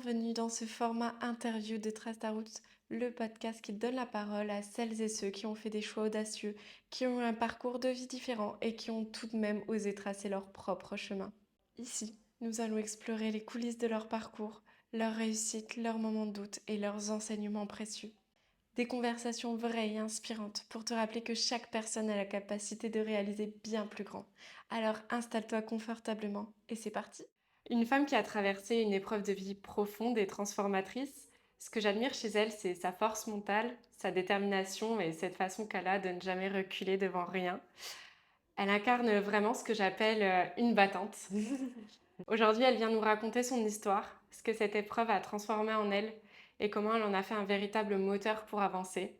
bienvenue dans ce format interview de Trace ta route, le podcast qui donne la parole à celles et ceux qui ont fait des choix audacieux, qui ont eu un parcours de vie différent et qui ont tout de même osé tracer leur propre chemin. Ici, nous allons explorer les coulisses de leur parcours, leurs réussites, leurs moments de doute et leurs enseignements précieux. Des conversations vraies et inspirantes pour te rappeler que chaque personne a la capacité de réaliser bien plus grand. Alors installe-toi confortablement et c'est parti. Une femme qui a traversé une épreuve de vie profonde et transformatrice, ce que j'admire chez elle, c'est sa force mentale, sa détermination et cette façon qu'elle a de ne jamais reculer devant rien. Elle incarne vraiment ce que j'appelle une battante. Aujourd'hui, elle vient nous raconter son histoire, ce que cette épreuve a transformé en elle et comment elle en a fait un véritable moteur pour avancer.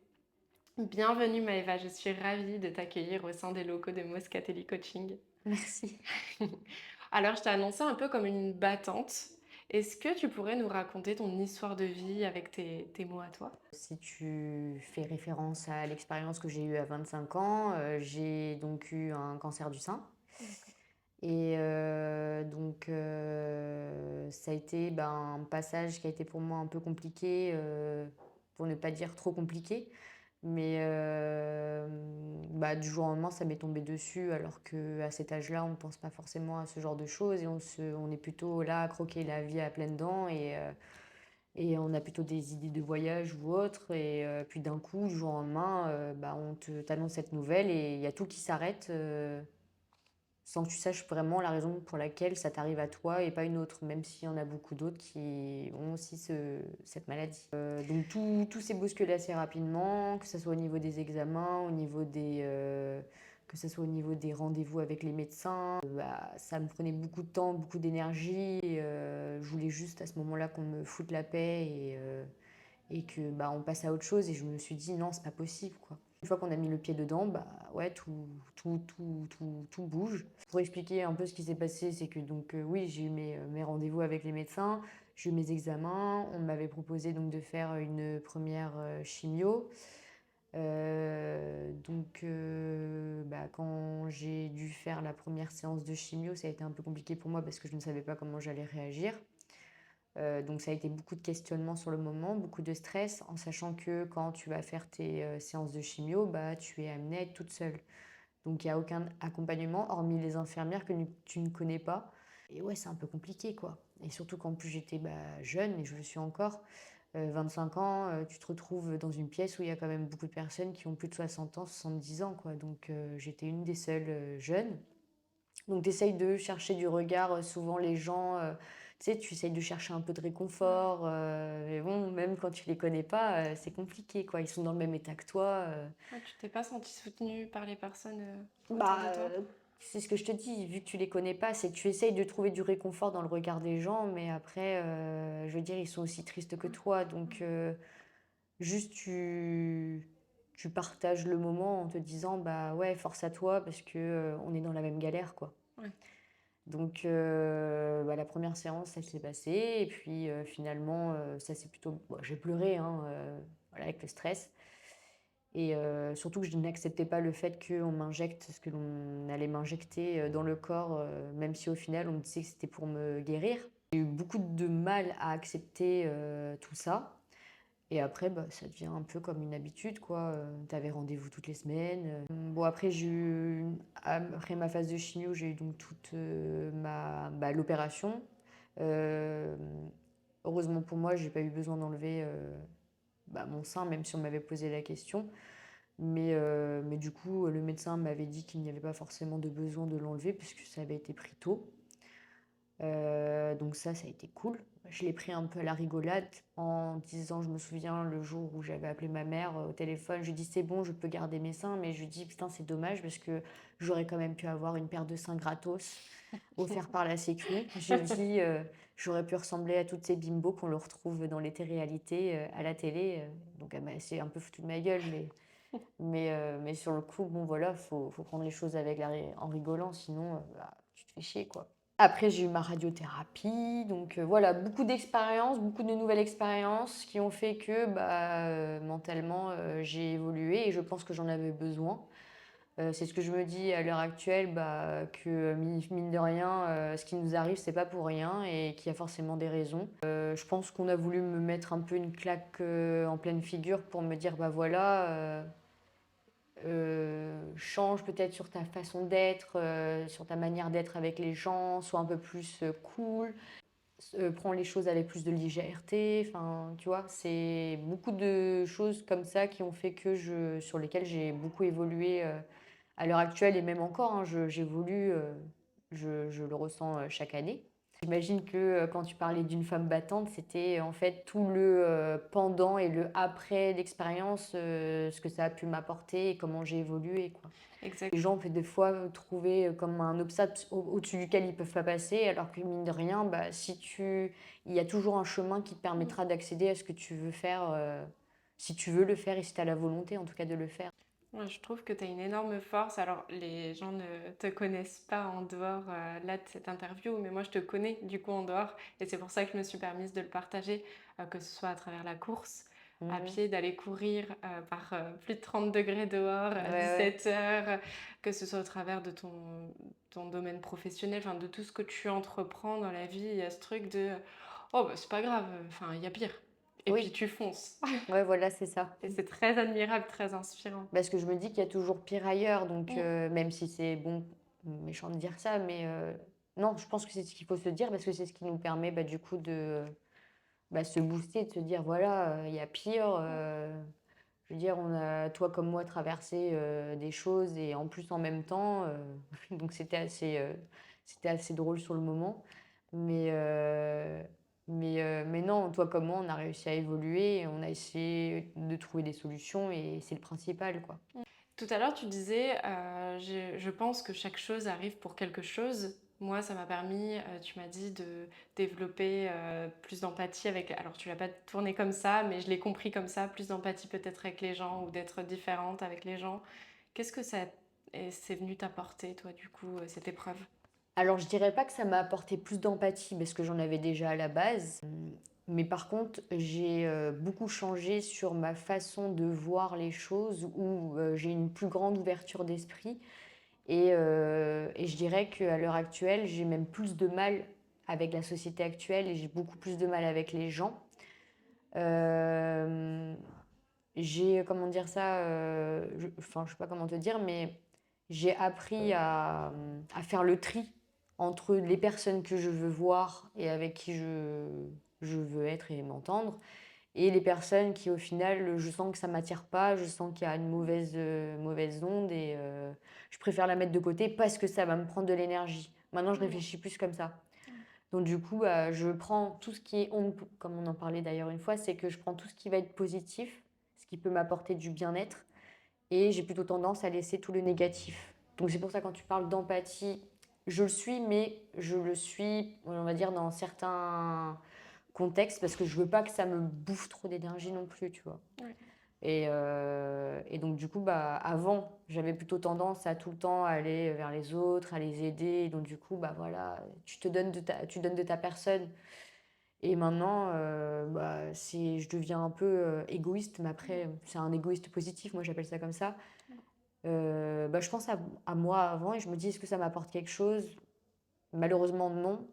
Bienvenue Maëva, je suis ravie de t'accueillir au sein des locaux de Moscatelli Coaching. Merci. Alors, je t'ai annoncé un peu comme une battante. Est-ce que tu pourrais nous raconter ton histoire de vie avec tes mots à toi? Si tu fais référence à l'expérience que j'ai eue à 25 ans, j'ai donc eu un cancer du sein. D'accord. Et ça a été un passage qui a été pour moi un peu compliqué, pour ne pas dire trop compliqué. Mais du jour au lendemain, ça m'est tombé dessus, alors qu'à cet âge-là, on ne pense pas forcément à ce genre de choses et on est plutôt là à croquer la vie à pleines dents. Et on a plutôt des idées de voyage ou autre et puis d'un coup, du jour au lendemain, on t'annonce cette nouvelle et il y a tout qui s'arrête, sans que tu saches vraiment la raison pour laquelle ça t'arrive à toi et pas une autre, même s'il y en a beaucoup d'autres qui ont aussi cette maladie. Donc tout s'est bousculé assez rapidement, que ce soit au niveau des examens, que ce soit au niveau des rendez-vous avec les médecins. Ça me prenait beaucoup de temps, beaucoup d'énergie. Et, je voulais juste à ce moment-là qu'on me foute la paix et que on passe à autre chose. Et je me suis dit non, c'est pas possible, quoi. Une fois qu'on a mis le pied dedans, ouais, tout bouge. Pour expliquer un peu ce qui s'est passé, c'est que donc oui, j'ai eu mes rendez-vous avec les médecins, j'ai eu mes examens. On m'avait proposé donc de faire une première chimio. Quand j'ai dû faire la première séance de chimio, ça a été un peu compliqué pour moi parce que je ne savais pas comment j'allais réagir. Donc ça a été beaucoup de questionnements sur le moment, beaucoup de stress, en sachant que quand tu vas faire tes séances de chimio, tu es amenée à être toute seule. Donc il n'y a aucun accompagnement, hormis les infirmières que tu ne connais pas. Et ouais, c'est un peu compliqué, quoi. Et surtout qu'en plus j'étais jeune, et je le suis encore, 25 ans, tu te retrouves dans une pièce où il y a quand même beaucoup de personnes qui ont plus de 60 ans, 70 ans, quoi. Donc j'étais une des seules jeunes. Donc tu essayes de chercher du regard, souvent les gens, tu sais, tu essayes de chercher un peu de Ouais. réconfort, mais bon, même quand tu les connais pas, c'est compliqué, quoi. Ils sont dans le même état que toi. Ah, tu t'es pas sentie soutenue par les personnes autour de Bah, toi? c'est ce que je te dis, vu que tu les connais pas, c'est que tu essayes de trouver du réconfort dans le regard des gens, mais après, je veux dire, ils sont aussi tristes que toi, donc juste tu partages le moment en te disant: «Bah, ouais, force à toi parce que, on est dans la même galère, quoi». Ouais. Donc la première séance, ça s'est passé et puis, finalement, ça s'est plutôt j'ai pleuré, hein, voilà, avec le stress et surtout que je n'acceptais pas le fait qu'on m'injecte ce que l'on allait m'injecter, dans le corps, même si au final on me disait que c'était pour me guérir. J'ai eu beaucoup de mal à accepter, tout ça et après, ça devient un peu comme une habitude, quoi, tu rendez-vous toutes les semaines. Bon après après ma phase de chimio, j'ai eu donc toute, l'opération. Hem, Heureusement pour moi, j'ai pas eu besoin d'enlever, mon sein, même si on m'avait posé la question. Mais du coup, le médecin m'avait dit qu'il n'y avait pas forcément de besoin de l'enlever puisque ça avait été pris tôt. Donc ça a été cool. Je l'ai pris un peu à la rigolade en disant je me souviens le jour où j'avais appelé ma mère, au téléphone, je lui ai dit: «C'est bon, je peux garder mes seins», mais je lui ai dit: «Putain, c'est dommage parce que j'aurais quand même pu avoir une paire de seins gratos offert par la sécu». Je lui ai dit, «J'aurais pu ressembler à toutes ces bimbos qu'on le retrouve dans les téléréalités, à la télé», donc elle s'est un peu foutue de ma gueule, mais sur le coup, bon voilà, faut prendre les choses avec en rigolant, sinon, tu te fais chier, quoi. Après, j'ai eu ma radiothérapie, donc voilà, beaucoup d'expériences, beaucoup de nouvelles expériences qui ont fait que, mentalement, j'ai évolué et je pense que j'en avais besoin. C'est ce que je me dis à l'heure actuelle, bah, que mine de rien, ce qui nous arrive, c'est pas pour rien et qu'il y a forcément des raisons. Je pense qu'on a voulu me mettre un peu une claque, en pleine figure pour me dire: «Bah, voilà, change peut-être sur ta façon d'être, sur ta manière d'être avec les gens, sois un peu plus, cool, prends les choses avec plus de légèreté». Enfin, tu vois? C'est beaucoup de choses comme ça qui ont fait que sur lesquelles j'ai beaucoup évolué, à l'heure actuelle et même encore, hein, j'évolue, je le ressens, chaque année. J'imagine que, quand tu parlais d'une femme battante, c'était en fait tout le, pendant et le après l'expérience, ce que ça a pu m'apporter et comment j'ai évolué, quoi. Exact. Les gens peuvent des fois, trouver, comme un obstacle au-dessus duquel ils peuvent pas passer, alors que mine de rien, bah, il y a toujours un chemin qui te Mmh. permettra d'accéder à ce que tu veux faire, si tu veux le faire et si tu as la volonté en tout cas de le faire. Ouais, je trouve que tu as une énorme force. Alors, les gens ne te connaissent pas en dehors là de cette interview, mais moi je te connais du coup en dehors et c'est pour ça que je me suis permise de le partager, que ce soit à travers la course, à Mmh. pied, d'aller courir par plus de 30 degrés dehors Ouais, à ouais. 17 h, que ce soit au travers de ton domaine professionnel, enfin de tout ce que tu entreprends dans la vie. Il y a ce truc de oh, bah, c'est pas grave, enfin, il y a pire. Et puis Oui, tu fonces. ouais, voilà, c'est ça. Et c'est très admirable, très inspirant. Parce que je me dis qu'il y a toujours pire ailleurs, donc Mm. même si c'est bon, méchant de dire ça, mais non, je pense que c'est ce qu'il faut se dire parce que c'est ce qui nous permet, bah, du coup de, bah, se booster, de se dire: «Voilà, il y a pire», je veux dire, on a, toi comme moi, traversé, des choses et en plus en même temps, donc c'était assez drôle sur le moment. Mais mais non, toi comme moi, on a réussi à évoluer et on a essayé de trouver des solutions et c'est le principal, quoi. Tout à l'heure, tu disais, je pense que chaque chose arrive pour quelque chose. Moi, ça m'a permis, tu m'as dit de développer plus d'empathie avec. Alors, tu l'as pas tourné comme ça, mais je l'ai compris comme ça, plus d'empathie peut-être avec les gens ou d'être différente avec les gens. Qu'est-ce que c'est venu t'apporter, toi, du coup, cette épreuve? Alors, je dirais pas que ça m'a apporté plus d'empathie parce que j'en avais déjà à la base. Mais par contre, j'ai, beaucoup changé sur ma façon de voir les choses où, j'ai une plus grande ouverture d'esprit et je dirais qu'à l'heure actuelle, j'ai même plus de mal avec la société actuelle et j'ai beaucoup plus de mal avec les gens. Hem, j'ai, comment dire ça? Enfin, je sais pas comment te dire, mais j'ai appris à faire le tri entre les personnes que je veux voir et avec qui je veux être et m'entendre et les personnes qui, au final, je sens que ça m'attire pas, je sens qu'il y a une mauvaise onde et je préfère la mettre de côté parce que ça va me prendre de l'énergie. Maintenant, je Mmh. réfléchis plus comme ça. Donc du coup, bah, je prends tout ce qui est onde, comme on en parlait d'ailleurs une fois, c'est que je prends tout ce qui va être positif, ce qui peut m'apporter du bien-être et j'ai plutôt tendance à laisser tout le négatif. Donc c'est pour ça quand tu parles d'empathie, je le suis, mais je le suis, on va dire, dans certains contextes parce que je veux pas que ça me bouffe trop d'énergie non plus, tu vois? Ouais. Et donc du coup, bah, avant, j'avais plutôt tendance à tout le temps aller vers les autres, à les aider. Et donc du coup, bah, voilà, tu donnes de ta personne. Et maintenant, bah, je deviens un peu, égoïste, mais après, c'est un égoïste positif, moi j'appelle ça comme ça. Bah, je pense à moi avant et je me dis: «Est-ce que ça m'apporte quelque chose?» Malheureusement non.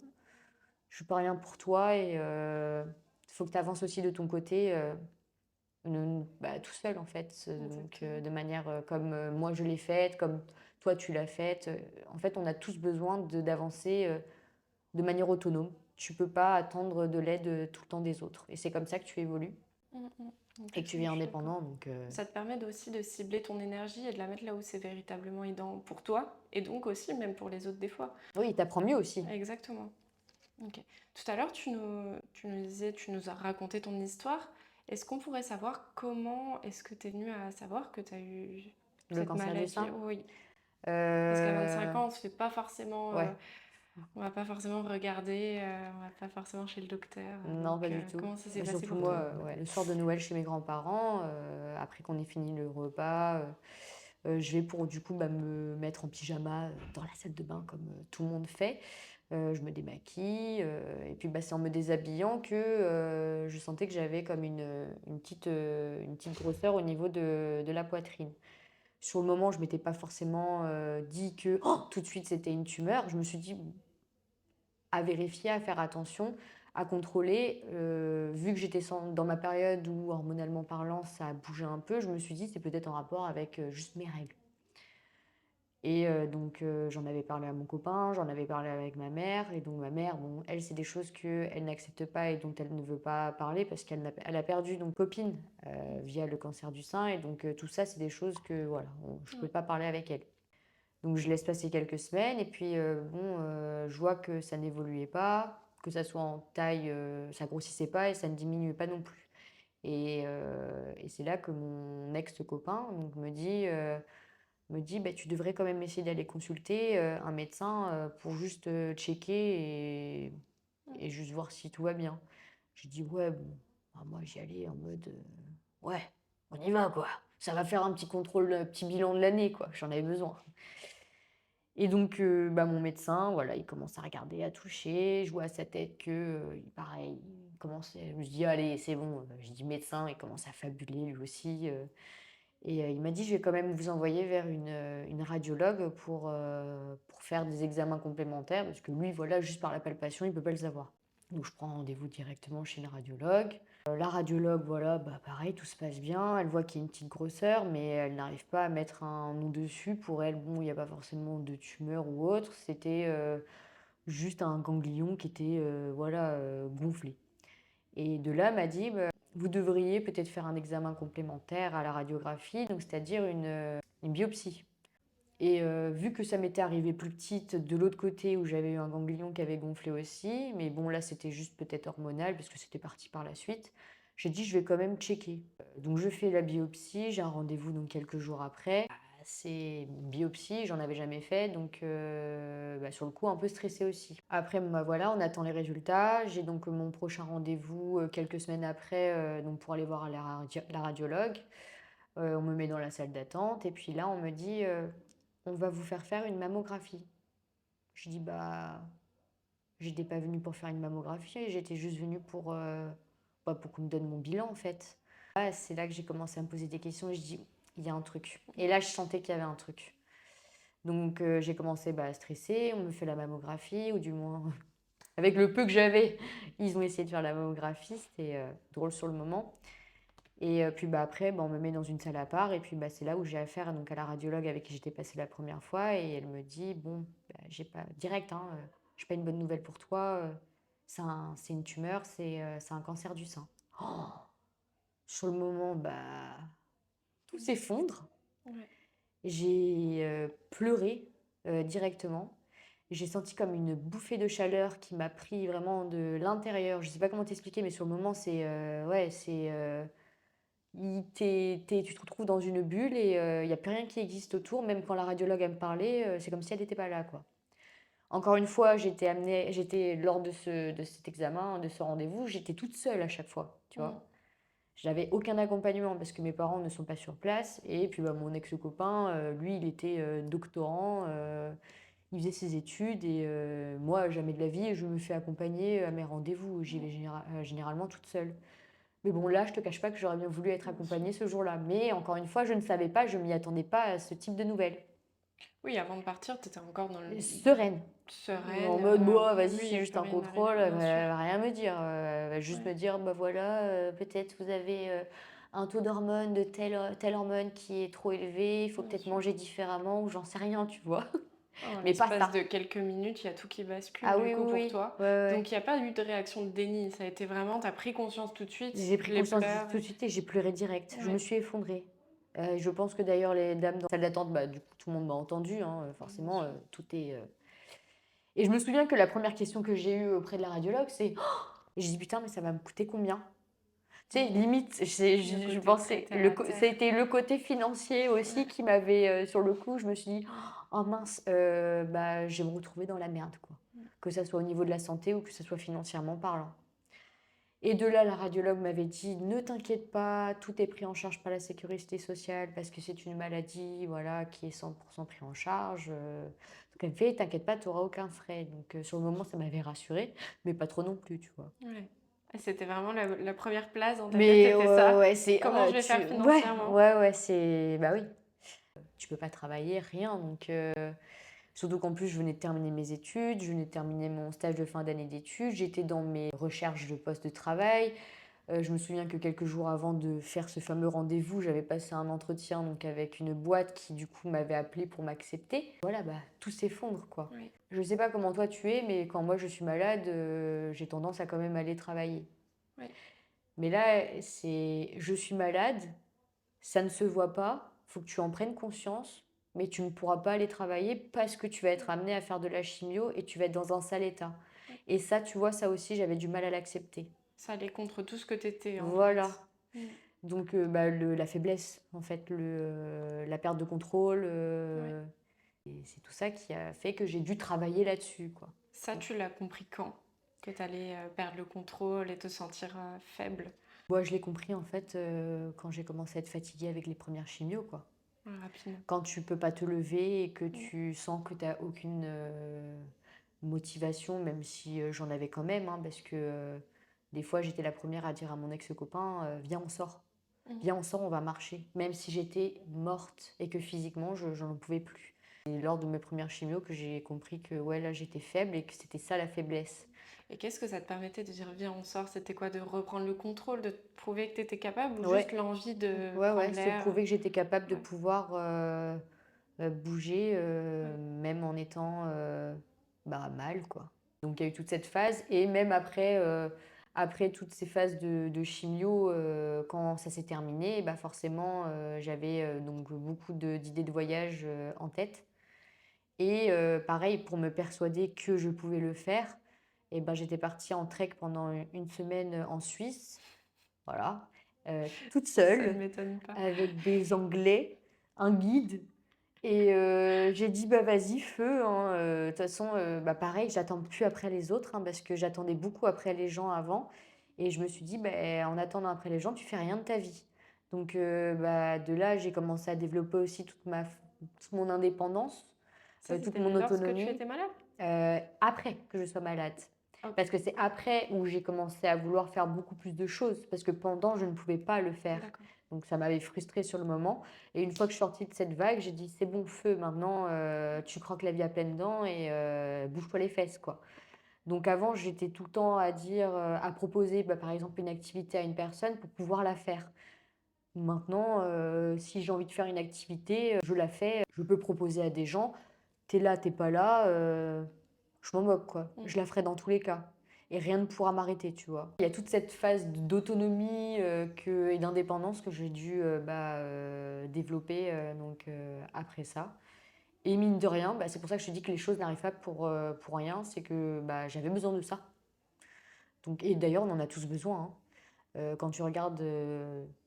Je suis pas rien pour toi et il faut que tu avances aussi de ton côté, bah, tout seul en fait, donc Exactement. de manière, comme, moi je l'ai faite, comme toi tu l'as faite, en fait, on a tous besoin d'avancer, de manière autonome. Tu peux pas attendre de l'aide, tout le temps des autres et c'est comme ça que tu évolues Mmh mh. et que tu Exactement, vis je suis d'accord. indépendant donc Ça te permet aussi de cibler ton énergie et de la mettre là où c'est véritablement aidant pour toi et donc aussi même pour les autres des fois. oui, tu apprends mieux aussi. Exactement. OK. Tout à l'heure, tu nous disais, tu nous as raconté ton histoire. Est-ce qu'on pourrait savoir comment est-ce que tu es venue à savoir que tu as eu Le cette cancer du maladie? sein, Oui. Parce qu'à 25 heu, ans, on se fait pas forcément, ouais, on va pas forcément regarder, on va pas forcément chez le docteur. non, pas Donc, du tout. comment ça s'est Bah, passé surtout pour toi? moi, ouais, le soir de Noël chez mes grands-parents, après qu'on ait fini le repas, je vais pour du coup, bah, me mettre en pyjama, dans la salle de bain comme, tout le monde fait. Je me démaquille, et puis, bah, c'est en me déshabillant que, je sentais que j'avais comme une petite grosseur au niveau de la poitrine. Sur le moment, je m'étais pas forcément, dit que tout de suite c'était une tumeur. Je me suis dit: à vérifier, à faire attention, à contrôler. Vu que j'étais dans ma période où, hormonalement parlant, ça a bougé un peu, je me suis dit: «C'est peut-être en rapport avec, juste mes règles». Et donc j'en avais parlé à mon copain, j'en avais parlé avec ma mère et donc ma mère, bon, elle, c'est des choses qu'elle n'accepte pas et dont elle ne veut pas parler parce elle a perdu donc copine, via le cancer du sein et donc tout ça, c'est des choses que voilà, je ne Ouais. peux pas parler avec elle. Donc je laisse passer quelques semaines et puis, bon, je vois que ça n'évoluait pas, que ça soit en taille, ça grossissait pas et ça ne diminuait pas non plus. Et c'est là que mon ex-copain donc me dit: «Bah, tu devrais quand même essayer d'aller consulter, un médecin, pour juste, checker et juste voir si tout va bien». J'ai dit: «Ouais, bon». Bah, moi j'y allais en mode, «Ouais, on y va quoi. Ça va faire un petit contrôle, petit bilan de l'année quoi, j'en avais besoin». Et donc, bah, mon médecin, voilà, il commence à regarder, à toucher. Je vois à sa tête que, pareil, il commençait je me dis: «Allez, c'est bon», je dis: «Médecin», il commence à fabuler lui aussi, et il m'a dit: «Je vais quand même vous envoyer vers une radiologue pour faire des examens complémentaires», parce que lui, voilà, juste par la palpation, il peut pas le savoir. Donc je prends rendez-vous directement chez une radiologue. La radiologue, voilà, bah, pareil, tout se passe bien. Elle voit qu'il y a une petite grosseur, mais elle n'arrive pas à mettre un nom dessus. Pour elle, bon, il y a pas forcément de tumeur ou autre. C'était, juste un ganglion qui était, voilà, gonflé. Et de là, elle m'a dit: «Bah, vous devriez peut-être faire un examen complémentaire à la radiographie, donc c'est-à-dire une biopsie». Et vu que ça m'était arrivé plus petite de l'autre côté où j'avais eu un ganglion qui avait gonflé aussi, mais bon là c'était juste peut-être hormonal parce que c'était parti par la suite, j'ai dit: «Je vais quand même checker». Donc je fais la biopsie, j'ai un rendez-vous donc quelques jours après. C'est une biopsie, j'en avais jamais fait donc bah, sur le coup un peu stressée aussi. Après bon, bah, voilà, on attend les résultats. J'ai donc mon prochain rendez-vous, quelques semaines après, donc pour aller voir la radiologue. On me met dans la salle d'attente et puis là on me dit: «On va vous faire une mammographie». Je dis: «Bah, j'étais pas venue pour faire une mammographie, j'étais juste venue bah, pour qu'on me donne mon bilan, en fait». Ah, c'est là que j'ai commencé à me poser des questions et je dis: «Il y a un truc» et là, je sentais qu'il y avait un truc. Donc j'ai commencé, bah, à stresser, on me fait la mammographie ou du moins avec le peu que j'avais, ils ont essayé de faire la mammographie, c'était, drôle sur le moment. Et puis, bah, après, bah, on me met dans une salle à part et puis, bah, c'est là où j'ai affaire donc à la radiologue avec qui j'étais passée la première fois et elle me dit: «Bon, bah, j'ai pas direct, hein, j'ai pas une bonne nouvelle pour toi, c'est une tumeur, c'est un cancer du sein». Oh, sur le moment, bah, tout s'effondre. Ouais. J'ai, pleuré, directement. J'ai senti comme une bouffée de chaleur qui m'a pris vraiment de l'intérieur. Je sais pas comment t'expliquer, mais sur le moment, c'est, ouais, c'est, tu te retrouves dans une bulle et il y a plus rien qui existe autour. Même quand la radiologue, elle me parlait, c'est comme si elle n'était pas là, quoi. Encore une fois, j'étais lors de cet examen, de ce rendez-vous, j'étais toute seule à chaque fois, tu Mmh. vois? J'avais aucun accompagnement parce que mes parents ne sont pas sur place et puis, bah, mon ex-copain, lui, il était, doctorant, il faisait ses études et moi, jamais de la vie, je me fais accompagner à mes rendez-vous. J'y vais généralement toute seule. Mais bon, là, je te cache pas que j'aurais bien voulu être Bien sûr. accompagnée ce jour-là. Mais encore une fois, je ne savais pas, je m'y attendais pas à ce type de nouvelles. Oui, avant de partir, tu étais encore dans le Sereine, en sereine, mode: «Bah, oui, vas-y, il y c'est a juste plus un rien contrôle, arrivé, elle bien sûr. va rien me dire, elle va juste Ouais. me dire: «Bah, voilà, peut-être vous avez, un taux d'hormone de telle hormone qui est trop élevé, il faut Bien peut-être sûr. manger différemment» ou j'en sais rien, tu vois? En Mais pas l'espace de ça. quelques minutes, il y a tout qui bascule Ah du oui, coup oui, pour oui. toi. Ouais, ouais, Donc ouais. il y a pas eu de réaction de déni, ça a été vraiment tu as pris conscience tout de suite, J'ai pris les conscience pleurs tout de suite et j'ai pleuré direct. Je me ouais. suis effondrée. Je pense que d'ailleurs les dames dans la salle d'attente, bah, du coup, tout le monde m'a entendue, hein, Bien forcément, sûr. tout est, et je me souviens que la première question que j'ai eue auprès de la radiologue, c'est: j'ai dit: «Putain, mais ça va me coûter combien?» Tu sais, Mmh. limite, Le je côté très pensais terre à ça a terre. été le côté financier aussi Ouais. qui m'avait, sur le coup, je me suis dit: «Oh mince, bah, je vais me retrouver dans la merde, quoi». Mmh. Que ça soit au niveau de la santé ou que ça soit financièrement parlant. Et de là, la radiologue m'avait dit: «Ne t'inquiète pas, tout est pris en charge par la sécurité sociale parce que c'est une maladie, voilà, qui est 100 pris en charge», donc elle me fait: «T'inquiète pas, tu auras aucun frais», donc sur le moment, ça m'avait rassurée, mais pas trop non plus, tu vois? Ouais. Et c'était vraiment la 1re place dans ta tête, Mais c'était ouais, ça? ouais, c'est, Comment je vais faire tu ouais, financièrement? ouais, ouais, c'est bah, oui. tu peux pas travailler, rien. Donc, surtout qu'en plus, je venais de terminer mes études, je venais de terminer mon stage de fin d'année d'études, j'étais dans mes recherches de poste de travail. Je me souviens que quelques jours avant de faire ce fameux rendez-vous, j'avais passé un entretien donc avec une boîte qui du coup m'avait appelé pour m'accepter. Voilà, bah, tout s'effondre quoi. Oui. Je sais pas comment toi tu es, mais quand moi je suis malade, j'ai tendance à quand même aller travailler. Oui. Mais là, c'est je suis malade, ça ne se voit pas, faut que tu en prennes conscience, mais tu ne pourras pas aller travailler parce que tu vas être amené à faire de la chimio et tu vas être dans un sale état. Oui. Et ça, tu vois, ça aussi, j'avais du mal à l'accepter. Ça allait contre tout ce que t'étais en Voilà. fait. Mm. Donc, bah, la faiblesse, en fait, la perte de contrôle. Ouais. Et c'est tout ça qui a fait que j'ai dû travailler là-dessus, quoi. Ça, tu l'as compris quand? Que t'allais perdre le contrôle et te sentir faible Moi, je l'ai compris, en fait, quand j'ai commencé à être fatiguée avec les premières chimios, quoi. rapidement. Quand tu peux pas te lever et que Mm. tu sens que tu as aucune motivation, même si j'en avais quand même, hein, parce que des fois, j'étais la première à dire à mon ex-copain, viens, on sort. Mm. Viens, on sort, on va marcher. Même si j'étais morte et que physiquement, j'en pouvais plus. C'est lors de mes premières chimios que j'ai compris que ouais, là, j'étais faible et que c'était ça la faiblesse. Et qu'est-ce que ça te permettait de dire viens on sort? C'était quoi? De reprendre le contrôle, de te prouver que t'étais capable ou juste Ouais, l'envie de ouais, prendre ouais, se l'air? prouver que j'étais capable de Ouais. pouvoir bouger, Ouais. même en étant bah, mal, quoi. Donc il y a eu toute cette phase et même après, après toutes ces phases de chimio, quand ça s'est terminé, bah forcément, j'avais donc beaucoup d'idées de voyage en tête. Et pareil, pour me persuader que je pouvais le faire, et ben, j'étais partie en trek pendant une semaine en Suisse, voilà, toute Ça ne seule, m'étonne pas. avec des Anglais, un guide. Et j'ai dit: «Bah, vas-y, feu, hein, de toute façon, bah, pareil, j'attends plus après les autres, hein», parce que j'attendais beaucoup après les gens avant. Et je me suis dit: «Beh, en attendant après les gens, tu fais rien de ta vie». Donc bah, de là, j'ai commencé à développer aussi toute mon indépendance, Ça, toute c'était mon lorsque tu autonomie, étais malade? après que je sois malade. Ok, Parce que c'est après où j'ai commencé à vouloir faire beaucoup plus de choses, parce que pendant, je ne pouvais pas le faire. d'accord. Donc ça m'avait frustrée sur le moment. Et une fois que je suis sortie de cette vague, j'ai dit: «C'est bon, feu, maintenant, tu croques la vie à pleines dents et bouge-toi les fesses, quoi». Donc avant, j'étais tout le temps à dire, à proposer, bah, par exemple, une activité à une personne pour pouvoir la faire. Maintenant, si j'ai envie de faire une activité, je la fais. Je peux proposer à des gens: «Tu es là, tu es pas là, je m'en moque, quoi. Mm. Je la ferai dans tous les cas et rien ne pourra m'arrêter», tu vois? Il y a toute cette phase d'autonomie, et d'indépendance que j'ai dû, bah, développer, donc après ça. Et mine de rien, bah, c'est pour ça que je te dis que les choses n'arrivent pas pour rien, c'est que, bah, j'avais besoin de ça. Donc et d'ailleurs, on en a tous besoin, hein. Quand tu regardes,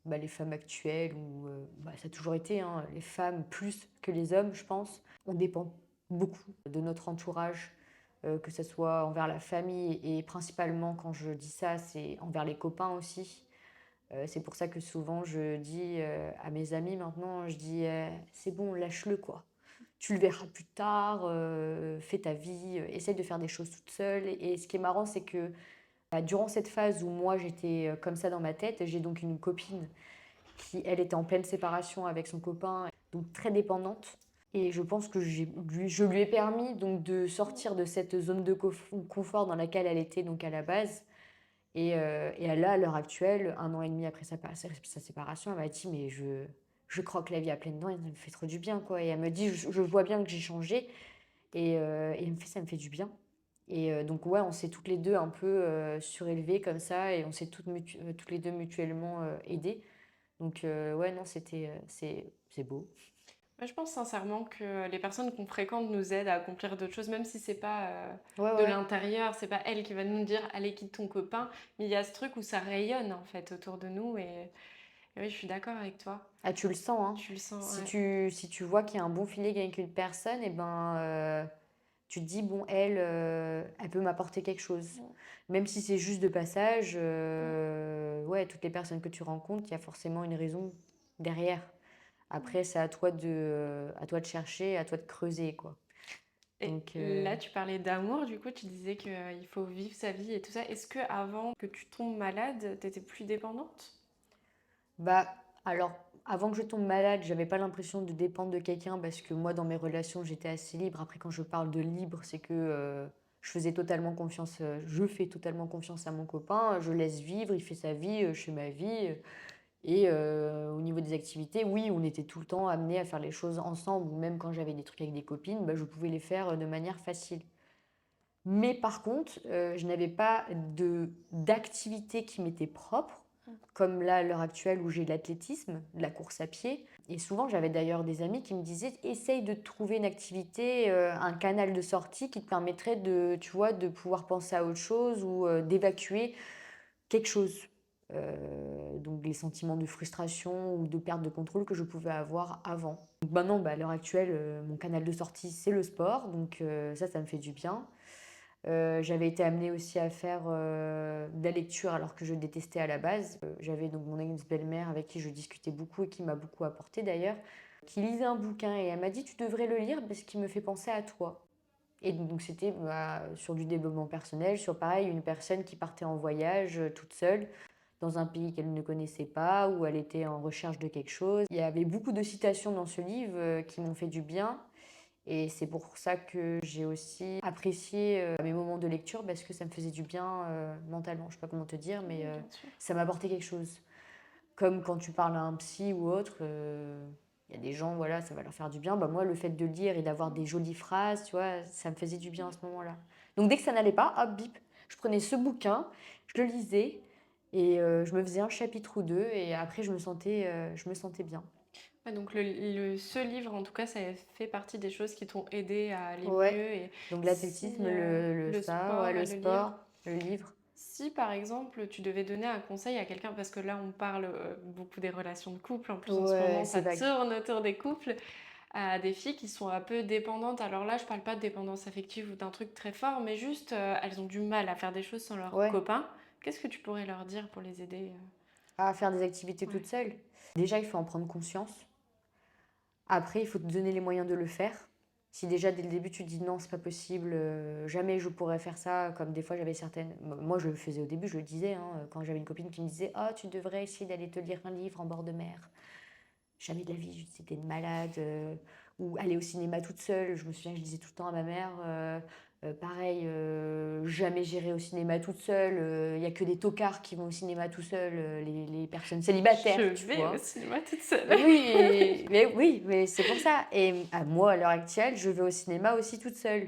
bah, les femmes actuelles ou bah, ça a toujours été, hein, les femmes plus que les hommes, je pense, on dépend beaucoup de notre entourage, que ça soit envers la famille et principalement quand je dis ça, c'est envers les copains aussi. C'est pour ça que souvent je dis, à mes amis maintenant, je dis: «C'est bon, lâche-le quoi. Tu le verras plus tard, fais ta vie, essaye de faire des choses toute seule». Et ce qui est marrant, c'est que bah, durant cette phase où moi j'étais comme ça dans ma tête, j'ai donc une copine qui, elle, était en pleine séparation avec son copain, donc très dépendante. Et je pense que je lui ai permis donc de sortir de cette zone de confort dans laquelle elle était donc à la base. Et elle a, à l'heure actuelle, 1 an et demi après sa séparation, elle m'a dit: «Mais je croque la vie à pleines dents et ça me fait trop du bien, quoi». Et elle me dit: «Je vois bien que j'ai changé». Et elle me fait: «Ça me fait du bien». Et donc ouais, on s'est toutes les 2 un peu, surélevées comme ça et on s'est toutes les 2 mutuellement, aidées. Donc ouais, non, c'est beau. Moi, je pense sincèrement que les personnes qu'on fréquente nous aident à accomplir d'autres choses, même si c'est pas Ouais, de ouais. l'intérieur, c'est pas elle qui va nous dire allez quitte ton copain, mais il y a ce truc où ça rayonne en fait autour de nous et oui, je suis d'accord avec toi. Ah, tu le sens, hein. Tu le sens, Si ouais. tu vois qu'il y a un bon feeling avec une personne et ben, tu te dis: «Bon, elle peut m'apporter quelque chose». Mm, Même si c'est juste de passage, mm, ouais, toutes les personnes que tu rencontres, il y a forcément une raison derrière. mm. Après, c'est à toi de chercher, à toi de creuser, quoi. Et Donc là, tu parlais d'amour, du coup, tu disais qu'il faut vivre sa vie et tout ça. Est-ce que avant que tu tombes malade, t'étais plus dépendante? bah, Alors, avant que je tombe malade, j'avais pas l'impression de dépendre de quelqu'un parce que moi, dans mes relations, j'étais assez libre. Après, quand je parle de libre, c'est que je fais totalement confiance à mon copain, je laisse vivre, il fait sa vie, je fais ma vie. Au niveau des activités, oui, on était tout le temps amenés à faire les choses ensemble, ou même quand j'avais des trucs avec des copines, bah, je pouvais les faire de manière facile. Mais par contre, je n'avais pas d'activité qui m'était propre, Mmh. comme là, à l'heure actuelle où j'ai l'athlétisme, de la course à pied. Et souvent, j'avais d'ailleurs des amis qui me disaient: «Essaye de trouver une activité, un canal de sortie qui te permettrait de, tu vois, de pouvoir penser à autre chose ou d'évacuer quelque chose». Donc les sentiments de frustration ou de perte de contrôle que je pouvais avoir avant. Donc maintenant, bah, à l'heure actuelle, mon canal de sortie, c'est le sport, donc ça me fait du bien. J'avais été amenée aussi à faire, de la lecture alors que je détestais à la base. J'avais donc mon ex-belle-mère avec qui je discutais beaucoup et qui m'a beaucoup apporté d'ailleurs, qui lisait un bouquin et elle m'a dit: «Tu devrais le lire parce qu'il me fait penser à toi». Et donc c'était, bah, sur du développement personnel, sur pareil, une personne qui partait en voyage, toute seule, dans un pays qu'elle ne connaissait pas, où elle était en recherche de quelque chose. Il y avait beaucoup de citations dans ce livre, qui m'ont fait du bien et c'est pour ça que j'ai aussi apprécié, mes moments de lecture parce que ça me faisait du bien, mentalement. Je sais pas comment te dire, mais, Mmh, bien sûr. ça m'apportait quelque chose. Comme quand tu parles à un psy ou autre, il y a des gens, voilà, ça va leur faire du bien. Bah, moi, le fait de lire et d'avoir des jolies phrases, tu vois, ça me faisait du bien à ce moment-là. Donc dès que ça n'allait pas, hop, bip, je prenais ce bouquin, je le lisais et je me faisais un chapitre ou 2 et après je me sentais bien. Ouais, donc ce livre, en tout cas, ça fait partie des choses qui t'ont aidé à aller mieux Ouais, et donc l'athlétisme, si, le le ça, ouais, sport le et le livre. sport, le livre. Si par exemple tu devais donner un conseil à quelqu'un, parce que là on parle beaucoup des relations de couple, en plus en ce Ouais, moment c'est ça vague. tourne autour des couples, à des filles qui sont un peu dépendantes. Alors là je parle pas de dépendance affective ou d'un truc très fort, mais juste elles ont du mal à faire des choses sans leur Ouais, copain. Qu'est-ce que tu pourrais leur dire pour les aider à faire des activités toute Ouais. seule. Déjà, il faut en prendre conscience. Après, il faut te donner les moyens de le faire. Si déjà dès le début tu te dis non, c'est pas possible, jamais je pourrais faire ça, comme des fois j'avais certaines. Moi je le faisais au début, je le disais, hein, quand j'avais une copine qui me disait: «Oh, tu devrais essayer d'aller te lire un livre en bord de mer». Jamais de la vie, c'était une malade. Ou aller au cinéma toute seule. Je me souviens que je disais tout le temps à ma mère, pareil, jamais j'irai au cinéma toute seule. Il n'y a que des tocards qui vont au cinéma tout seuls, les personnes Je célibataires, tu vais au vois. cinéma toute seule. Oui, mais c'est pour ça. Et moi, à l'heure actuelle, je vais au cinéma aussi toute seule.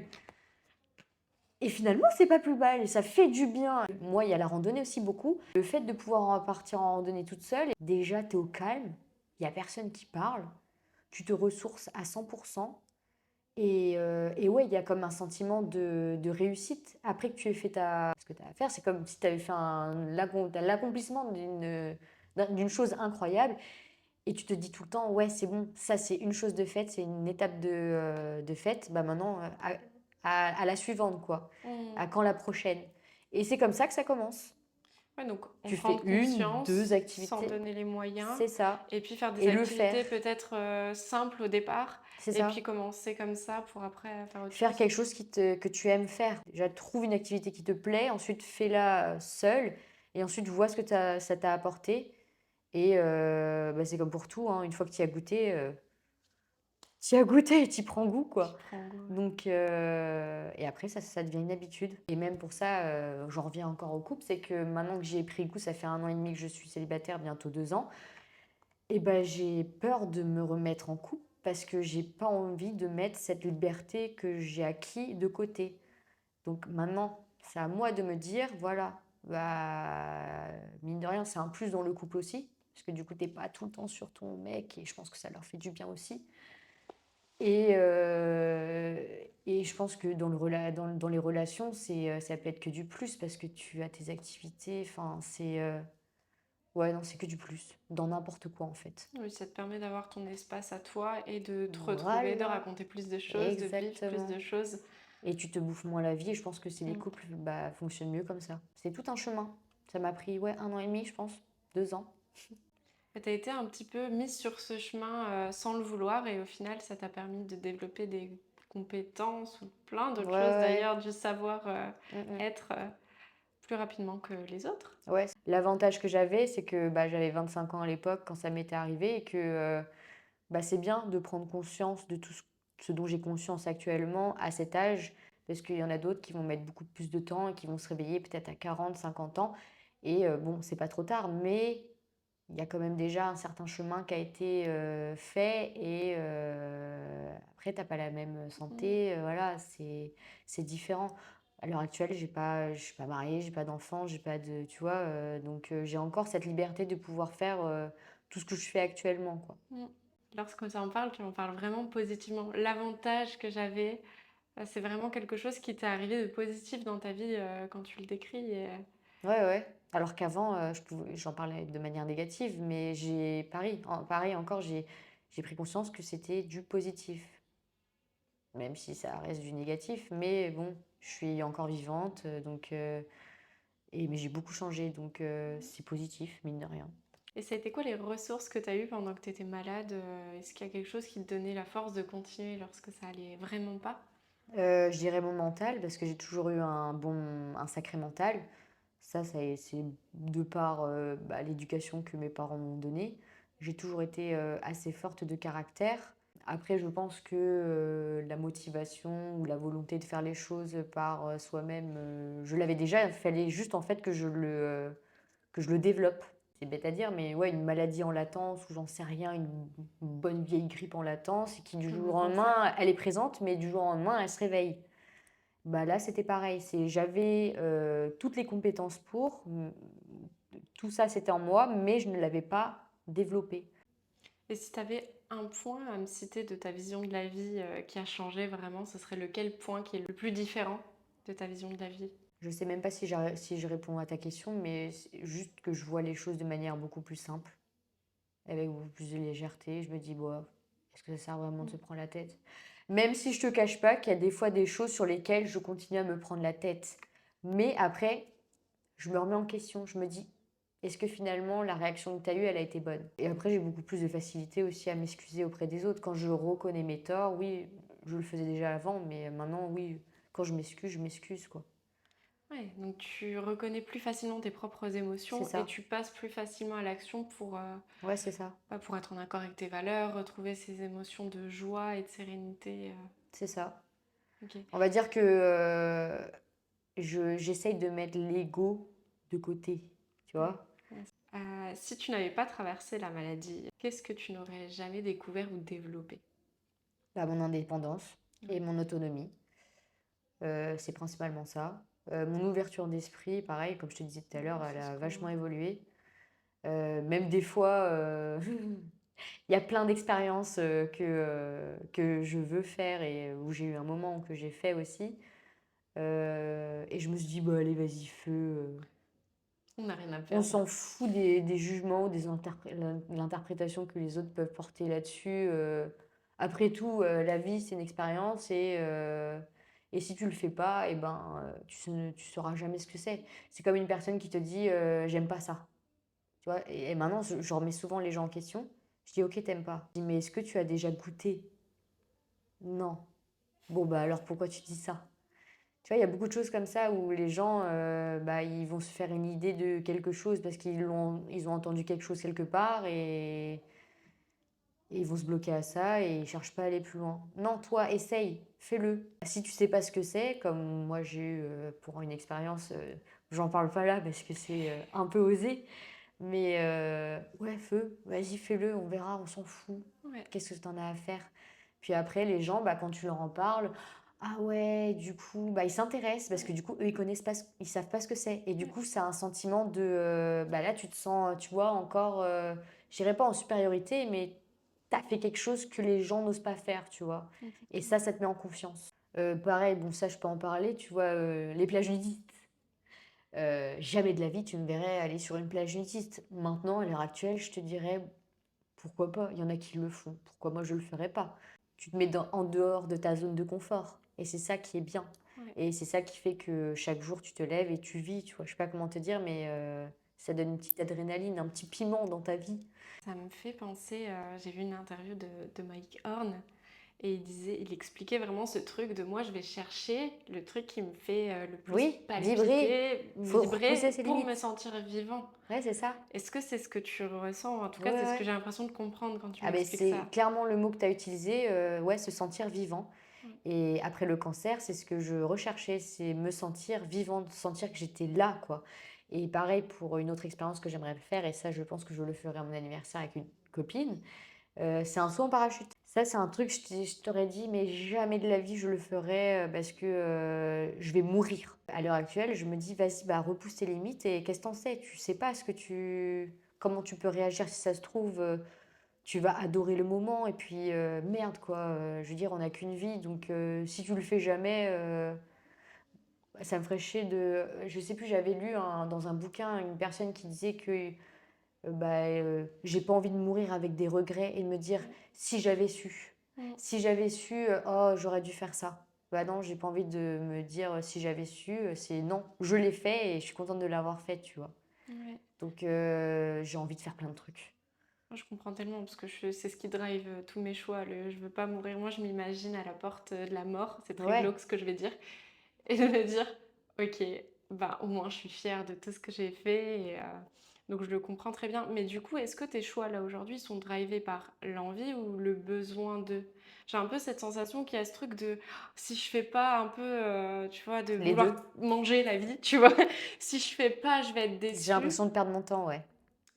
Et finalement, c'est pas plus mal, et ça fait du bien. Moi, il y a la randonnée aussi beaucoup. Le fait de pouvoir partir en randonnée toute seule, déjà, tu es au calme, il y a personne qui parle, tu te ressources à 100%. Et ouais, il y a comme un sentiment de réussite. Après que tu aies fait ce que tu as à faire, c'est comme si tu avais fait l'accomplissement d'une chose incroyable. Et tu te dis tout le temps, ouais, c'est bon, ça c'est une chose de faite, c'est une étape de faite. Bah maintenant, à la suivante, quoi. À Mmh. quand la prochaine? Et c'est comme ça que ça commence. Ouais, donc en Tu fais prendre une, deux conscience, s'en activités, donner les moyens, c'est ça. et puis faire des Et le faire, activités peut-être simples au départ, c'est et puis ça. commencer comme ça pour après faire autre Faire chose. quelque chose que tu aimes faire. Déjà, trouve une activité qui te plaît, ensuite fais-la seule, et ensuite vois ce que ça t'a apporté. Et bah, c'est comme pour tout, hein, une fois que tu y as goûté et tu y prends goût, Tu quoi. prends goût, ouais. Donc, et après, ça devient une habitude. Et même pour ça, j'en reviens encore au couple, c'est que maintenant que j'y ai pris goût, ça fait 1 an et demi que je suis célibataire, bientôt 2 ans, et ben j'ai peur de me remettre en couple parce que j'ai pas envie de mettre cette liberté que j'ai acquis de côté. Donc maintenant, c'est à moi de me dire, voilà, bah, mine de rien, c'est un plus dans le couple aussi, parce que du coup, t'es pas tout le temps sur ton mec, et je pense que ça leur fait du bien aussi. Et je pense que dans les relations, ça peut être que du plus, parce que tu as tes activités, enfin, ouais, non, c'est que du plus, dans n'importe quoi, en fait. Oui, ça te permet d'avoir ton espace à toi et de te retrouver, de Voilà, raconter plus de choses, de vivre plus exactement. de choses. Et tu te bouffes moins la vie, et je pense que c'est les Mm. couples, bah, fonctionnent mieux comme ça. C'est tout un chemin. Ça m'a pris, ouais, 1 an et demi, je pense, 2 ans. Et tu as été un petit peu mise sur ce chemin sans le vouloir, et au final, ça t'a permis de développer des compétences ou plein Ouais, d'autres choses ouais, d'ailleurs, du savoir ouais. être plus rapidement que les autres. Ouais, l'avantage que j'avais, c'est que, bah, j'avais 25 ans à l'époque quand ça m'était arrivé et que, bah, c'est bien de prendre conscience de tout ce dont j'ai conscience actuellement à cet âge, parce qu'il y en a d'autres qui vont mettre beaucoup plus de temps et qui vont se réveiller peut-être à 40, 50 ans et bon, c'est pas trop tard, mais il y a quand même déjà un certain chemin qui a été, fait et après tu pas la même Mmh. santé, voilà, c'est différent. À l'heure actuelle, je suis pas mariée, j'ai pas d'enfant, j'ai pas de tu vois? Donc j'ai encore cette liberté de pouvoir faire, tout ce que je fais actuellement, quoi. Mmh. Lorsque tu en parles vraiment positivement. L'avantage que j'avais, c'est vraiment quelque chose qui t'est arrivé de positif dans ta vie, quand tu le décris et Ouais, ouais. Alors qu'avant, j'en parlais de manière négative, mais pareil encore, j'ai pris conscience que c'était du positif, même si ça reste du négatif, mais bon, je suis encore vivante, mais j'ai beaucoup changé, donc c'est positif, mine de rien. et ça a été quoi les ressources que tu as eues pendant que tu étais malade? Est-ce qu'il y a quelque chose qui te donnait la force de continuer lorsque ça allait vraiment pas? Je dirais mon mental, parce que j'ai toujours eu un sacré mental. C'est de par, bah, l'éducation que mes parents m'ont donnée. J'ai toujours été, assez forte de caractère. Après, je pense que, la motivation ou la volonté de faire les choses par, soi-même, je l'avais déjà. Il fallait juste, en fait, que je le développe. C'est bête à dire, mais ouais, une maladie en latence ou j'en sais rien, une bonne vieille grippe en latence qui du jour Un au cancer? lendemain, elle est présente, mais du jour au lendemain, elle se réveille. Bah là, c'était pareil. J'avais toutes les compétences tout ça, c'était en moi, mais je ne l'avais pas développé. Et si tu avais un point à me citer de ta vision de la vie, qui a changé vraiment, ce serait lequel point qui est le plus différent de ta vision de la vie? Je sais même pas si je réponds à ta question, mais c'est juste que je vois les choses de manière beaucoup plus simple, avec beaucoup plus de légèreté. Je me dis, bon, est-ce que ça sert vraiment de Mmh. se prendre la tête? Même si je te cache pas qu'il y a des fois des choses sur lesquelles je continue à me prendre la tête. Mais après, je me remets en question. Je me dis, est-ce que finalement la réaction que tu as eue, elle a été bonne? Et après, j'ai beaucoup plus de facilité aussi à m'excuser auprès des autres. Quand je reconnais mes torts, oui, je le faisais déjà avant, mais maintenant, oui, quand je m'excuse, quoi. Ouais, donc tu reconnais plus facilement tes propres C'est émotions et ça. tu passes plus facilement à l'action pour, Ouais, c'est ça. bah, pour être en accord avec tes valeurs, retrouver ces émotions de joie et de sérénité, C'est ça. OK. On va dire que j'essaye de mettre l'ego de côté, tu Ouais. vois? Ouais. Si tu n'avais pas traversé la maladie, qu'est-ce que tu n'aurais jamais découvert ou développé? Bah, mon indépendance et Ouais. mon autonomie. C'est principalement ça. Mon ouverture d'esprit, pareil, comme je te disais tout à l'heure, elle C'est ce a qu'on vachement évolué. Même des fois, il y a plein d'expériences, que je veux faire et où j'ai eu un moment que j'ai fait aussi. Et je me suis dit: «Bah, allez, vas-y, feu, on n'a rien à on perdre. s'en fout des jugements ou l'interprétation que les autres peuvent porter là-dessus». Après tout, la vie, c'est une expérience et si tu le fais pas et ben, tu sauras jamais ce que c'est. C'est comme une personne qui te dit, «J'aime pas ça». Tu vois? Et maintenant, je remets souvent les gens en question. Je dis: «OK, t'aimes pas». Je dis: «Mais est-ce que tu as déjà goûté?» «Non». «Bon, bah, alors pourquoi tu dis ça?» Tu vois, il y a beaucoup de choses comme ça où les gens, bah, ils vont se faire une idée de quelque chose parce ils ont entendu quelque chose quelque part et ils vont se bloquer à ça et ils cherchent pas à aller plus loin. Non, toi, essaye, fais-le. Si tu sais pas ce que c'est, comme moi j'ai eu, pour une expérience, j'en parle pas là parce que c'est, un peu osé, mais ouais, vas-y, fais-le, on verra, on s'en fout. Ouais. Qu'est-ce que tu en as à faire? Puis après, les gens, bah, quand tu leur en parles, ah ouais, du coup, bah, ils s'intéressent parce que Ouais. du coup, eux, ils connaissent pas, ils savent pas ce que c'est. Et du Ouais. coup, c'est un sentiment de, bah là, tu te sens, tu vois, encore, je dirais pas en supériorité, mais tu as fait quelque chose que les gens n'osent pas faire, tu vois. Et Exactement. ça te met en confiance. Pareil, bon, ça, je peux en parler, tu vois, les plages nudistes. Jamais de la vie tu me verrais aller sur une plage nudiste. Maintenant, à l'heure actuelle, je te dirais: «Pourquoi pas?» Il y en a qui le font. Pourquoi moi je le ferais pas? Tu te mets en dehors de ta zone de confort et c'est ça qui est bien Ouais. et c'est ça qui fait que chaque jour tu te lèves et tu vis, tu vois? Je sais pas comment te dire, mais ça donne une petite adrénaline, un petit piment dans ta vie. Ça me fait penser, j'ai vu une interview de Mike Horn et il expliquait vraiment ce truc de moi, je vais chercher le truc qui me fait le plus Oui, vibrer, palpiter, faut repousser vibrer ses pour me limites. sentir vivant. Ouais, c'est ça. Est-ce que c'est ce que tu ressens? En tout Ouais, cas, c'est ouais, ce que ouais. j'ai l'impression de comprendre quand tu Ah ben m'expliques c'est ça. clairement le mot que tu as utilisé, ouais, se sentir vivant. Ouais. Et après le cancer, c'est ce que je recherchais, c'est me sentir vivante, sentir que j'étais là, quoi. Et pareil pour une autre expérience que j'aimerais faire, et ça, je pense que je le ferai à mon anniversaire avec une copine, c'est un saut en parachute. Ça, c'est un truc, je t'aurais dit, mais jamais de la vie je le ferais, parce que, je vais mourir. À l'heure actuelle, je me dis: «Vas-y, bah, repousse tes limites et qu'est-ce que tu sais? Tu sais pas ce que tu comment tu peux réagir si ça se trouve, tu vas adorer le moment et puis, merde quoi, je veux dire on n'a qu'une vie donc si tu le fais jamais, ça me ferait chier de je sais plus, j'avais lu dans un bouquin une personne qui disait que, j'ai pas envie de mourir avec des regrets et de me dire: Ouais. «Si j'avais su, Mm. si j'avais su, oh j'aurais dû faire ça». Bah non, j'ai pas envie de me dire, «Si j'avais su», c'est non, je l'ai fait et je suis contente de l'avoir fait, tu vois? Ouais. Donc j'ai envie de faire plein de trucs. Moi, je comprends tellement parce que c'est ce qui drive tous mes choix. Je veux pas mourir. Moi, je m'imagine à la porte de la mort. C'est très Ouais, glauque ce que je vais dire. Et de me dire, ok, bah au moins je suis fière de tout ce que j'ai fait. Donc je le comprends très bien. Mais du coup, est-ce que tes choix là aujourd'hui sont drivés par l'envie ou le besoin de? J'ai un peu cette sensation qu'il y a ce truc de si je fais pas un peu, tu vois, de les vouloir 2. manger la vie, tu vois. Si je fais pas, je vais être J'ai déçue. l'impression de perdre mon temps, ouais.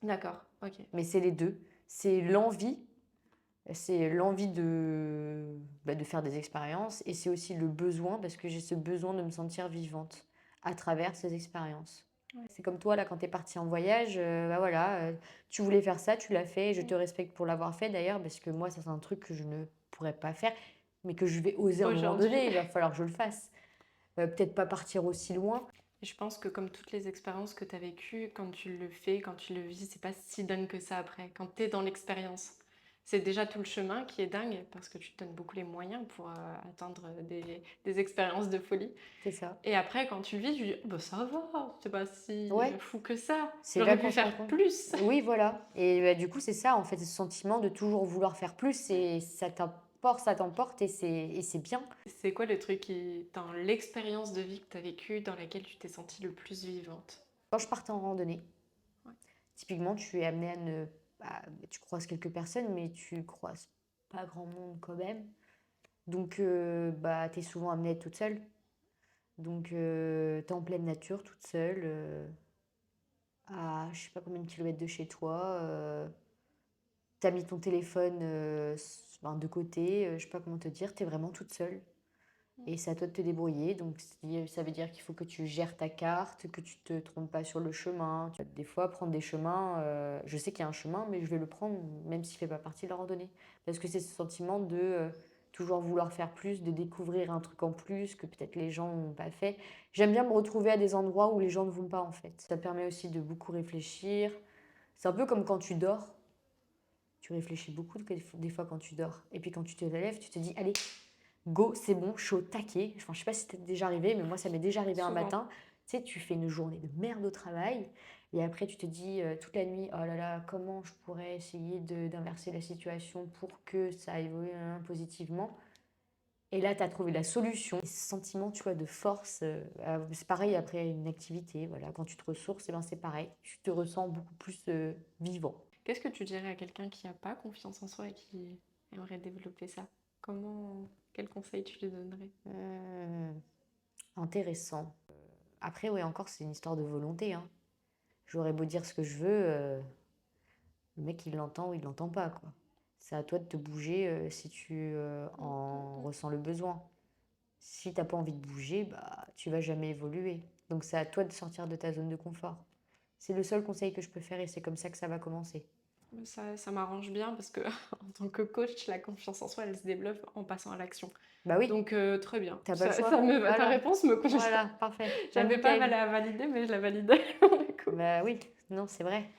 D'accord, ok. Mais c'est les 2. C'est l'envie de, de faire des expériences et c'est aussi le besoin parce que j'ai ce besoin de me sentir vivante à travers ces expériences. Ouais. C'est comme toi là quand tu es partie en voyage, bah voilà, tu voulais faire ça, tu l'as fait et je te Mm. respecte pour l'avoir fait d'ailleurs parce que moi ça c'est un truc que je ne pourrais pas faire mais que je vais oser à un moment Aujourd'hui. donné, il va falloir que je le fasse. Peut-être pas partir aussi loin. Et je pense que comme toutes les expériences que tu as vécues, quand tu le fais, quand tu le vis, c'est pas si dingue que ça après. Quand tu es dans l'expérience, c'est déjà tout le chemin qui est dingue parce que tu te donnes beaucoup les moyens pour atteindre des expériences de folie. C'est ça. Et après, quand tu le vis, tu dis, oh, bah, ça va, c'est pas si Ouais. fou que ça. C'est J'aurais là pu qu'on se rend faire compte. plus. Oui, voilà et bah, du coup, c'est ça, en fait, ce sentiment de toujours vouloir faire plus Ouais. et ça t'emporte et c'est bien. C'est quoi le truc qui, dans l'expérience de vie que tu as vécue, dans laquelle tu t'es sentie le plus vivante? Quand je partais en randonnée, Ouais. typiquement, tu es amené à ne tu croises quelques personnes, mais tu croises pas grand monde quand même. Donc tu es souvent amenée à être toute seule. Donc tu es en pleine nature, toute seule, à je sais pas combien de kilomètres de chez toi, tu mis ton téléphone, de côté, je sais pas comment te dire, tu es vraiment toute seule et c'est à toi de te débrouiller donc ça veut dire qu'il faut que tu gères ta carte, que tu te trompes pas sur le chemin. Tu des fois prendre des chemins, je sais qu'il y a un chemin mais je vais le prendre même s'il fait pas partie de la randonnée. Parce que c'est ce sentiment de, toujours vouloir faire plus, de découvrir un truc en plus que peut-être les gens n'ont pas fait. J'aime bien me retrouver à des endroits où les gens ne vont pas en fait. Ça permet aussi de beaucoup réfléchir. C'est un peu comme quand tu dors. Tu réfléchis beaucoup des fois quand tu dors. Et puis quand tu te lèves, tu te dis, allez, go, c'est bon, chaud, taqué. Enfin, je sais pas si c'était déjà arrivé, mais moi, ça m'est déjà arrivé un Souvent. matin. Tu sais, tu fais une journée de merde au travail. Et après, tu te dis toute la nuit, oh là là, comment je pourrais essayer d'inverser la situation pour que ça évolue positivement. Et là, tu as trouvé la solution. Et ce sentiment, tu vois, de force, c'est pareil après une activité. Voilà, quand tu te ressources, eh ben, c'est pareil. Tu te ressens beaucoup plus vivant. Qu'est-ce que tu dirais à quelqu'un qui n'a pas confiance en soi et qui aimerait développer ça? Quel conseil tu lui donnerais? Mmh, intéressant. Après, ouais, encore, c'est une histoire de volonté, hein. J'aurais beau dire ce que je veux, le mec, il l'entend ou il l'entend pas, quoi. C'est à toi de te bouger si tu Mm, mm, en mm. ressens le besoin. Si t'as pas envie de bouger, bah, tu vas jamais évoluer. Donc, c'est à toi de sortir de ta zone de confort. C'est le seul conseil que je peux faire et c'est comme ça que ça va commencer. Ça m'arrange bien parce que en tant que coach, la confiance en soi, elle se développe en passant à l'action. Bah oui, Donc très bien. t'as pas le choix. Ça me va. Ta Voilà, réponse me convient. voilà, parfait. Bah J'avais pas nickel. à valider, mais je la validais. Du coup. Bah oui, non, c'est vrai.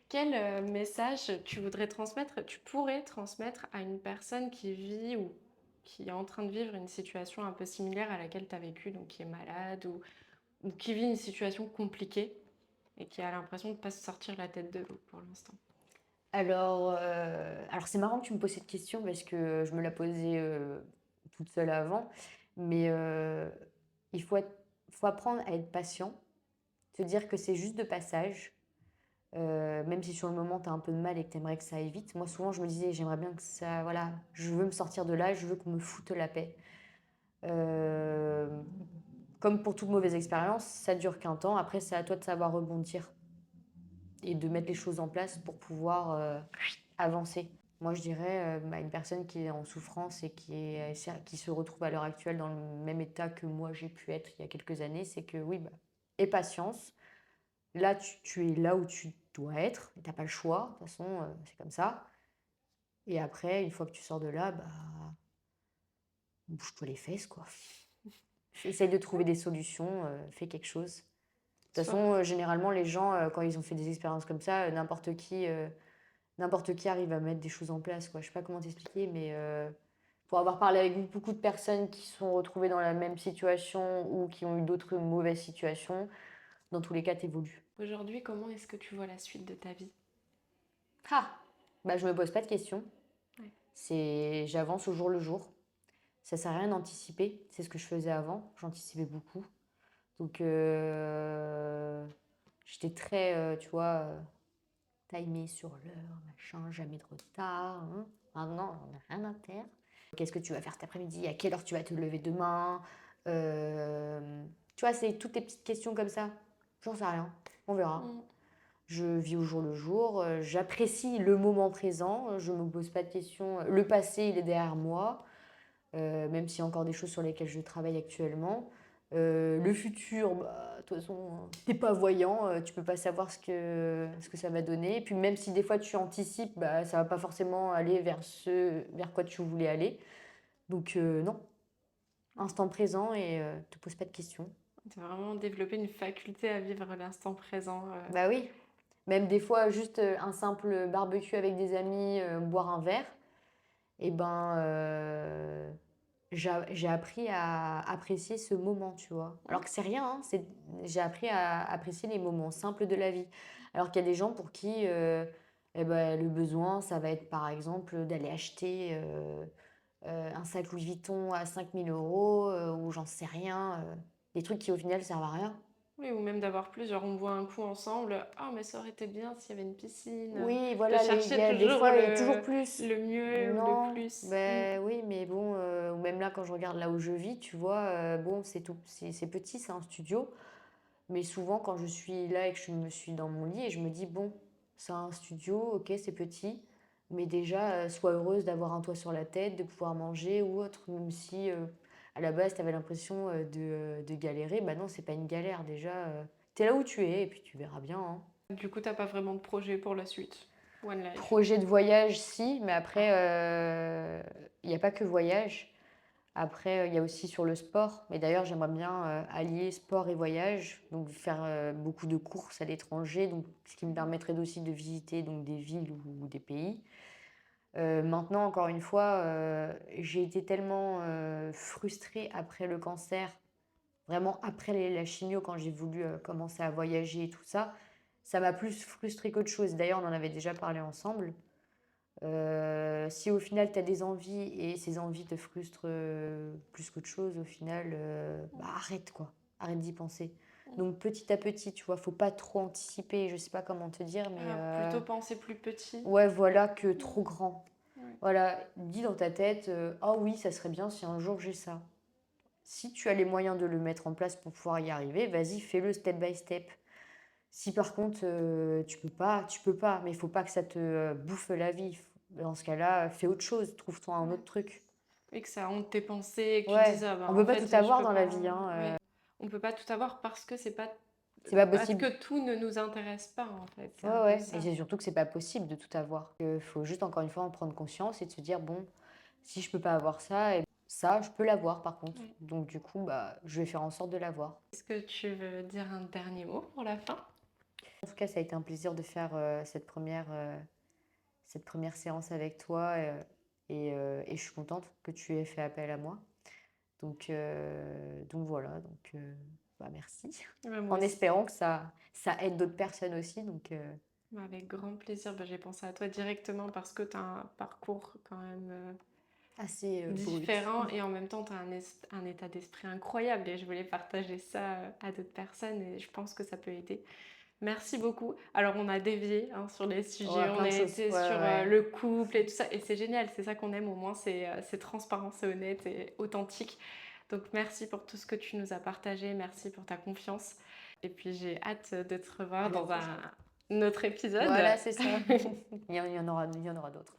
Quel message tu voudrais transmettre, tu pourrais transmettre à une personne qui vit ou qui est en train de vivre une situation un peu similaire à laquelle tu as vécu, donc qui est malade ou qui vit une situation compliquée et qui a l'impression de ne pas se sortir la tête de l'eau pour l'instant? Alors c'est marrant que tu me poses cette question parce que je me la posais, toute seule avant, mais il faut apprendre à être patient, te dire que c'est juste de passage, même si sur le moment tu as un peu de mal et que tu aimerais que ça aille vite. Moi souvent je me disais: «J'aimerais bien que ça voilà, je veux me sortir de là, je veux qu'on me foute la paix». Hem, Comme pour toute mauvaise expérience, ça dure qu'un temps, après c'est à toi de savoir rebondir et de mettre les choses en place pour pouvoir, avancer. Moi, je dirais, à une personne qui est en souffrance et qui se retrouve à l'heure actuelle dans le même état que moi j'ai pu être il y a quelques années, c'est que oui, bah, aie patience. Là, tu es là où tu dois être, tu as pas le choix, de toute façon, c'est comme ça. Et après, une fois que tu sors de là, bah, bouge-toi les fesses, quoi. Essaye de trouver des solutions, fais quelque chose. De toute Soit façon, généralement, les gens, quand ils ont fait des expériences comme ça, n'importe qui arrive à mettre des choses en place, quoi. Je sais pas comment t'expliquer, mais pour avoir parlé avec beaucoup de personnes qui se sont retrouvées dans la même situation ou qui ont eu d'autres mauvaises situations, dans tous les cas, t'évolues. aujourd'hui, comment est-ce que tu vois la suite de ta vie? Ah! Bah, je me pose pas de questions. Ouais. J'avance au jour le jour. Ça sert à rien d'anticiper. C'est ce que je faisais avant. J'anticipais beaucoup. Donc, j'étais très, tu vois, timée sur l'heure, machin, jamais de retard, hein. Maintenant, on n'a rien à faire. Qu'est-ce que tu vas faire cet après-midi? À quelle heure tu vas te lever demain? Tu vois, c'est toutes les petites questions comme ça. J'en sais rien. On verra. Mm. Je vis au jour le jour. J'apprécie le moment présent. Je ne me pose pas de questions. Le passé, il est derrière moi. Même s'il y a encore des choses sur lesquelles je travaille actuellement. Le futur, bah, de toute façon, t'es pas voyant, tu peux pas savoir ce que ça va donner. Et puis même si des fois tu anticipes, bah, ça va pas forcément aller vers quoi tu voulais aller. Donc non, instant présent et te pose pas de questions. Tu as vraiment développé une faculté à vivre l'instant présent. Bah oui, même des fois juste un simple barbecue avec des amis, boire un verre, et ben j'ai appris à apprécier ce moment, tu vois. Alors que c'est rien, hein, j'ai appris à apprécier les moments simples de la vie. Alors qu'il y a des gens pour qui eh ben, le besoin, ça va être par exemple d'aller acheter un sac Louis Vuitton à 5 000 € ou j'en sais rien, des trucs qui au final servent à rien. Oui, ou même d'avoir plusieurs. On boit un coup ensemble. Ah, mais ça aurait été bien s'il y avait une piscine. Oui, De voilà, il y chercher a des toujours fois, il y a toujours plus. le mieux ou le Non, plus. Mm. ben oui, mais bon, ou même là, quand je regarde là où je vis, tu vois, bon, c'est petit, c'est un studio, mais souvent, quand je suis là et que je me suis dans mon lit et je me dis, bon, c'est un studio, ok, c'est petit, mais déjà, sois heureuse d'avoir un toit sur la tête, de pouvoir manger ou autre, même si à la base, tu avais l'impression de galérer, bah non, c'est pas une galère, déjà, t'es là où tu es et puis tu verras bien, hein. Du coup, t'as pas vraiment de projet pour la suite. One Life. Projet de voyage, si, mais après, il n'y a pas que voyage. Après, il y a aussi sur le sport. Mais d'ailleurs, j'aimerais bien allier sport et voyage, donc faire beaucoup de courses à l'étranger, donc ce qui me permettrait aussi de visiter donc des villes ou des pays. Maintenant, encore une fois, j'ai été tellement frustrée après le cancer, vraiment après la chimio, quand j'ai voulu commencer à voyager et tout ça. Ça m'a plus frustrée qu'autre chose. D'ailleurs, on en avait déjà parlé ensemble. Si au final tu as des envies et ces envies te frustrent plus qu'autre chose, au final, bah arrête quoi, arrête d'y penser. Donc petit à petit, tu vois, faut pas trop anticiper, je sais pas comment te dire, mais Ah, plutôt penser plus petit. ouais, voilà, que trop grand. Ouais. Voilà, dis dans ta tête, ah oui, ça serait bien si un jour j'ai ça. Si tu as les moyens de le mettre en place pour pouvoir y arriver, vas-y, fais-le step by step. Si par contre, tu peux pas, mais il faut pas que ça te bouffe la vie. Dans ce cas-là, fais autre chose, trouve-toi un Ouais. autre truc. Et que ça honte tes pensées et que tu te Ouais, dises, ah bah on en peut pas tout fait, je avoir peux dans la pas. vie, hein, Ouais. On peut pas tout avoir c'est pas parce possible. que tout ne nous intéresse pas en fait. C'est un Ouais, peu ouais, et ça. c'est surtout que c'est pas possible de tout avoir. Il faut juste encore une fois en prendre conscience et de se dire, bon, si je peux pas avoir ça, et ça, je peux l'avoir par contre. Ouais. Donc du coup, bah, je vais faire en sorte de l'avoir. Est-ce que tu veux dire un dernier mot pour la fin? En tout cas, ça a été un plaisir de faire cette première séance avec toi et je suis contente que tu aies fait appel à moi. Donc voilà, bah merci. Ouais, moi En aussi. espérant que ça aide d'autres personnes aussi. Donc Avec grand plaisir. Bah, j'ai pensé à toi directement parce que tu as un parcours quand même Assez, brut. différent et en même temps tu as un état d'esprit incroyable et je voulais partager ça à d'autres personnes et je pense que ça peut aider. Merci beaucoup. Alors on a dévié hein, sur les sujets, Ouais, on plein a de choses. été Ouais, sur ouais. le couple et tout ça et c'est génial, c'est ça qu'on aime au moins, c'est transparent, c'est honnête et authentique. Donc merci pour tout ce que tu nous as partagé, merci pour ta confiance et puis j'ai hâte de te revoir Avec dans plaisir. un autre épisode. Voilà, c'est ça. Il y en aura d'autres.